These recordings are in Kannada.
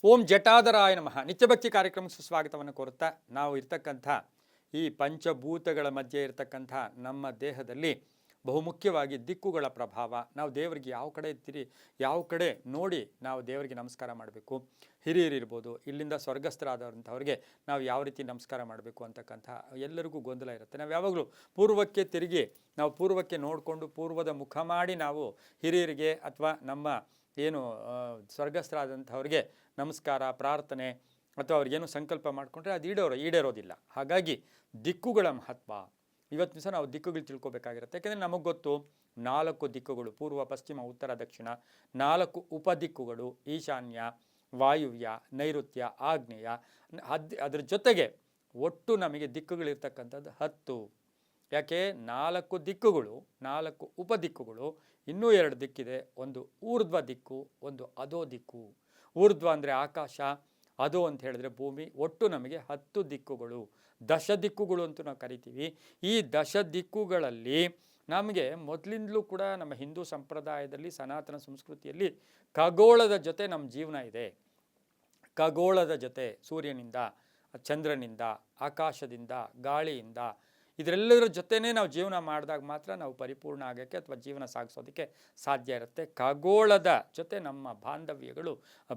ಓಂ ಜಟಾಧರಾಯ ನಮಃ. ನಿತ್ಯಭಕ್ತಿ ಕಾರ್ಯಕ್ರಮಕ್ಕೆ ಸುಸ್ವಾಗತವನ್ನು ಕೋರುತ್ತಾ ನಾವು ಇರ್ತಕ್ಕಂಥ ಈ ಪಂಚಭೂತಗಳ ಮಧ್ಯೆ ಇರತಕ್ಕಂಥ ನಮ್ಮ ದೇಹದಲ್ಲಿ ಬಹುಮುಖ್ಯವಾಗಿ ದಿಕ್ಕುಗಳ ಪ್ರಭಾವ. ನಾವು ದೇವರಿಗೆ ಯಾವ ಕಡೆ ನೋಡಿ ನಾವು ದೇವರಿಗೆ ನಮಸ್ಕಾರ ಮಾಡಬೇಕು. ಹಿರಿಯರಿರ್ಬೋದು, ಇಲ್ಲಿಂದ ಸ್ವರ್ಗಸ್ಥರಾದಂಥವ್ರಿಗೆ ನಾವು ಯಾವ ರೀತಿ ನಮಸ್ಕಾರ ಮಾಡಬೇಕು ಅಂತಕ್ಕಂಥ ಎಲ್ಲರಿಗೂ ಗೊಂದಲ ಇರುತ್ತೆ. ನಾವು ಯಾವಾಗಲೂ ಪೂರ್ವಕ್ಕೆ ತಿರುಗಿ ನಾವು ಪೂರ್ವಕ್ಕೆ ನೋಡಿಕೊಂಡು ಪೂರ್ವದ ಮುಖ ಮಾಡಿ ನಾವು ಹಿರಿಯರಿಗೆ ಅಥವಾ ನಮ್ಮ ಏನು ಸ್ವರ್ಗಸ್ಥರಾದಂಥವ್ರಿಗೆ ನಮಸ್ಕಾರ, ಪ್ರಾರ್ಥನೆ ಅಥವಾ ಅವ್ರಿಗೇನು ಸಂಕಲ್ಪ ಮಾಡಿಕೊಂಡ್ರೆ ಅದು ಈಡೇರೋದಿಲ್ಲ. ಹಾಗಾಗಿ ದಿಕ್ಕುಗಳ ಮಹತ್ವ ಇವತ್ತು ದಿವಸ ನಾವು ದಿಕ್ಕುಗಳು ತಿಳ್ಕೊಬೇಕಾಗಿರುತ್ತೆ. ಯಾಕೆಂದರೆ ನಮಗೆ ಗೊತ್ತು 4 ದಿಕ್ಕುಗಳು: ಪೂರ್ವ, ಪಶ್ಚಿಮ, ಉತ್ತರ, ದಕ್ಷಿಣ. 4 ಉಪದಿಕ್ಕುಗಳು: ಈಶಾನ್ಯ, ವಾಯುವ್ಯ, ನೈಋತ್ಯ, ಆಗ್ನೇಯ. ಅದ್ರ ಜೊತೆಗೆ ಒಟ್ಟು ನಮಗೆ ದಿಕ್ಕುಗಳಿರ್ತಕ್ಕಂಥದ್ದು 10. ಯಾಕೆ 4 ದಿಕ್ಕುಗಳು, 4 ಉಪದಿಕ್ಕುಗಳು, ಇನ್ನೂ 2 ದಿಕ್ಕಿದೆ. ಒಂದು ಊರ್ಧ್ವ ದಿಕ್ಕು, ಒಂದು ಅಧೋ ದಿಕ್ಕು. ಊರ್ಧ್ವ ಅಂದರೆ ಆಕಾಶ, ಅಧೋ ಅಂತ ಹೇಳಿದ್ರೆ ಭೂಮಿ. ಒಟ್ಟು ನಮಗೆ 10 ದಿಕ್ಕುಗಳು, 10 ದಿಕ್ಕುಗಳು ಅಂತೂ ನಾವು ಕರಿತೀವಿ. ಈ 10 ದಿಕ್ಕುಗಳಲ್ಲಿ ನಮಗೆ ಮೊದಲಿಂದಲೂ ಕೂಡ ನಮ್ಮ ಹಿಂದೂ ಸಂಪ್ರದಾಯದಲ್ಲಿ, ಸನಾತನ ಸಂಸ್ಕೃತಿಯಲ್ಲಿ ಖಗೋಳದ ಜೊತೆ ನಮ್ಮ ಜೀವನ ಇದೆ. ಖಗೋಳದ ಜೊತೆ ಸೂರ್ಯನಿಂದ, ಚಂದ್ರನಿಂದ, ಆಕಾಶದಿಂದ, ಗಾಳಿಯಿಂದ, ಇದರೆಲ್ಲರ ಜೊತೆನೇ ನಾವು ಜೀವನ ಮಾಡಿದಾಗ ಮಾತ್ರ ನಾವು ಪರಿಪೂರ್ಣ ಆಗೋಕ್ಕೆ ಅಥವಾ ಜೀವನ ಸಾಗಿಸೋದಕ್ಕೆ ಸಾಧ್ಯ ಇರುತ್ತೆ. ಖಗೋಳದ ಜೊತೆ ನಮ್ಮ ಬಾಂಧವ್ಯಗಳು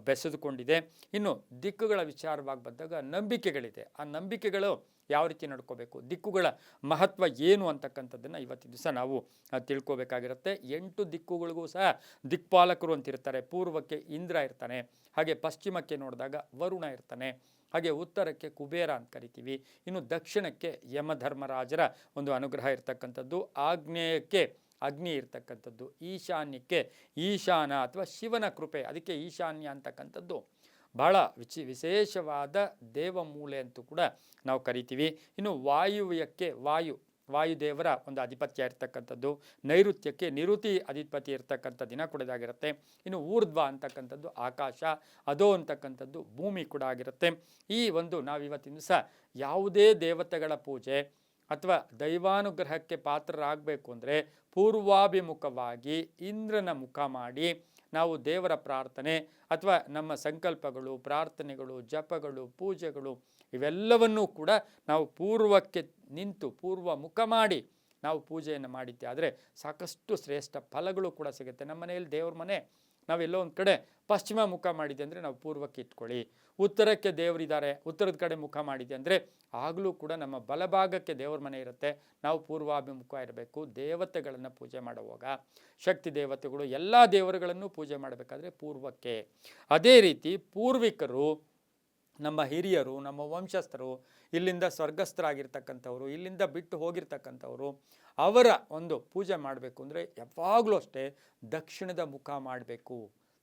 ಬೆಸೆದುಕೊಂಡಿದೆ. ಇನ್ನು ದಿಕ್ಕುಗಳ ವಿಚಾರವಾಗಿ ಬಂದಾಗ ನಂಬಿಕೆಗಳಿದೆ. ಆ ನಂಬಿಕೆಗಳು ಯಾವ ರೀತಿ ನಡ್ಕೋಬೇಕು, ದಿಕ್ಕುಗಳ ಮಹತ್ವ ಏನು ಅಂತಕ್ಕಂಥದ್ದನ್ನು ಇವತ್ತಿನ ದಿವಸ ನಾವು ತಿಳ್ಕೊಬೇಕಾಗಿರುತ್ತೆ. 8 ದಿಕ್ಕುಗಳಿಗೂ ಸಹ ದಿಕ್ಪಾಲಕರು ಅಂತಿರ್ತಾರೆ. ಪೂರ್ವಕ್ಕೆ ಇಂದ್ರ ಇರ್ತಾನೆ, ಹಾಗೆ ಪಶ್ಚಿಮಕ್ಕೆ ನೋಡಿದಾಗ ವರುಣ ಇರ್ತಾನೆ, ಹಾಗೆ ಉತ್ತರಕ್ಕೆ ಕುಬೇರ ಅಂತ ಕರಿತೀವಿ. ಇನ್ನು ದಕ್ಷಿಣಕ್ಕೆ ಯಮಧರ್ಮರಾಜರ ಒಂದು ಅನುಗ್ರಹ ಇರ್ತಕ್ಕಂಥದ್ದು, ಆಗ್ನೇಯಕ್ಕೆ ಅಗ್ನಿ ಇರ್ತಕ್ಕಂಥದ್ದು, ಈಶಾನ್ಯಕ್ಕೆ ಈಶಾನ ಅಥವಾ ಶಿವನ ಕೃಪೆ, ಅದಕ್ಕೆ ಈಶಾನ್ಯ ಅಂತಕ್ಕಂಥದ್ದು ಬಹಳ ವಿಶೇಷವಾದ ದೇವಮೂಲೆ ಅಂತೂ ಕೂಡ ನಾವು ಕರಿತೀವಿ. ಇನ್ನು ವಾಯುವ್ಯಕ್ಕೆ ವಾಯುದೇವರ ಒಂದು ಆಧಿಪತ್ಯ ಇರ್ತಕ್ಕಂಥದ್ದು, ನೈಋತ್ಯಕ್ಕೆ ನಿರುತಿ ಅಧಿಪತಿ ಇರ್ತಕ್ಕಂಥ ದಿನ ಕೂಡ ಇದಾಗಿರುತ್ತೆ. ಇನ್ನು ಊರ್ಧ್ವ ಅಂತಕ್ಕಂಥದ್ದು ಆಕಾಶ, ಅಧೋ ಅಂತಕ್ಕಂಥದ್ದು ಭೂಮಿ ಕೂಡ ಆಗಿರುತ್ತೆ. ಈ ಒಂದು ನಾವು ಇವತ್ತಿನ ದಿವಸ ಯಾವುದೇ ದೇವತೆಗಳ ಪೂಜೆ ಅಥವಾ ದೈವಾನುಗ್ರಹಕ್ಕೆ ಪಾತ್ರರಾಗಬೇಕು ಅಂದರೆ ಪೂರ್ವಾಭಿಮುಖವಾಗಿ ಇಂದ್ರನ ಮುಖ ಮಾಡಿ ನಾವು ದೇವರ ಪ್ರಾರ್ಥನೆ ಅಥವಾ ನಮ್ಮ ಸಂಕಲ್ಪಗಳು, ಪ್ರಾರ್ಥನೆಗಳು, ಜಪಗಳು, ಪೂಜೆಗಳು ಇವೆಲ್ಲವನ್ನೂ ಕೂಡ ನಾವು ಪೂರ್ವಕ್ಕೆ ನಿಂತು ಪೂರ್ವ ಮುಖ ಮಾಡಿ ನಾವು ಪೂಜೆಯನ್ನು ಮಾಡಿದ್ದೆ ಆದರೆ ಸಾಕಷ್ಟು ಶ್ರೇಷ್ಠ ಫಲಗಳು ಕೂಡ ಸಿಗುತ್ತೆ. ನಮ್ಮ ಮನೆಯಲ್ಲಿ ದೇವ್ರ ಮನೆ ನಾವೆಲ್ಲೋ ಒಂದು ಕಡೆ ಪಶ್ಚಿಮ ಮುಖ ಮಾಡಿದೆ ಅಂದರೆ ನಾವು ಪೂರ್ವಕ್ಕೆ ಇಟ್ಕೊಳ್ಳಿ. ಉತ್ತರಕ್ಕೆ ದೇವರಿದ್ದಾರೆ, ಉತ್ತರದ ಕಡೆ ಮುಖ ಮಾಡಿದೆ ಅಂದರೆ ಆಗಲೂ ಕೂಡ ನಮ್ಮ ಬಲಭಾಗಕ್ಕೆ ದೇವ್ರ ಮನೆ ಇರುತ್ತೆ. ನಾವು ಪೂರ್ವಾಭಿಮುಖ ಇರಬೇಕು. ದೇವತೆಗಳನ್ನು ಪೂಜೆ ಮಾಡುವಾಗ, ಶಕ್ತಿ ದೇವತೆಗಳು ಎಲ್ಲ ದೇವರುಗಳನ್ನು ಪೂಜೆ ಮಾಡಬೇಕಾದ್ರೆ ಪೂರ್ವಕ್ಕೆ. ಅದೇ ರೀತಿ ಪೂರ್ವಿಕರು, ನಮ್ಮ ಹಿರಿಯರು, ನಮ್ಮ ವಂಶಸ್ಥರು, ಇಲ್ಲಿಂದ ಸ್ವರ್ಗಸ್ಥರಾಗಿರ್ತಕ್ಕಂಥವ್ರು, ಇಲ್ಲಿಂದ ಬಿಟ್ಟು ಹೋಗಿರ್ತಕ್ಕಂಥವ್ರು, ಅವರ ಒಂದು ಪೂಜೆ ಮಾಡಬೇಕು ಅಂದರೆ ಯಾವಾಗಲೂ ಅಷ್ಟೇ ದಕ್ಷಿಣದ ಮುಖ ಮಾಡಬೇಕು.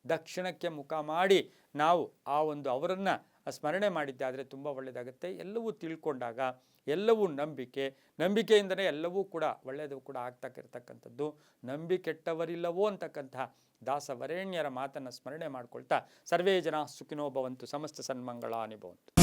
ದಕ್ಷಿಣಕ್ಕೆ ಮುಖ ಮಾಡಿ ನಾವು ಆ ಒಂದು ಅವರನ್ನು ಸ್ಮರಣೆ ಮಾಡಿದ್ದಾದರೆ ತುಂಬ ಒಳ್ಳೆಯದಾಗುತ್ತೆ. ಎಲ್ಲವೂ ತಿಳ್ಕೊಂಡಾಗ ಎಲ್ಲವೂ ನಂಬಿಕೆಯಿಂದಲೇ ಎಲ್ಲವೂ ಕೂಡ ಒಳ್ಳೆಯದು ಕೂಡ ಆಗ್ತಕ್ಕಿರ್ತಕ್ಕಂಥದ್ದು. ನಂಬಿಕೆಟ್ಟವರಿಲ್ಲವೋ ಅಂತಕ್ಕಂಥ ದಾಸವರೇಣ್ಯರ ಮಾತನ್ನು ಸ್ಮರಣೆ ಮಾಡ್ಕೊಳ್ತಾ ಸರ್ವೇ ಜನ ಸುಖಿನೋ ಭವಂತು, ಸಮಸ್ತ ಸನ್ಮಂಗಳಾನಿ ಭವಂತು.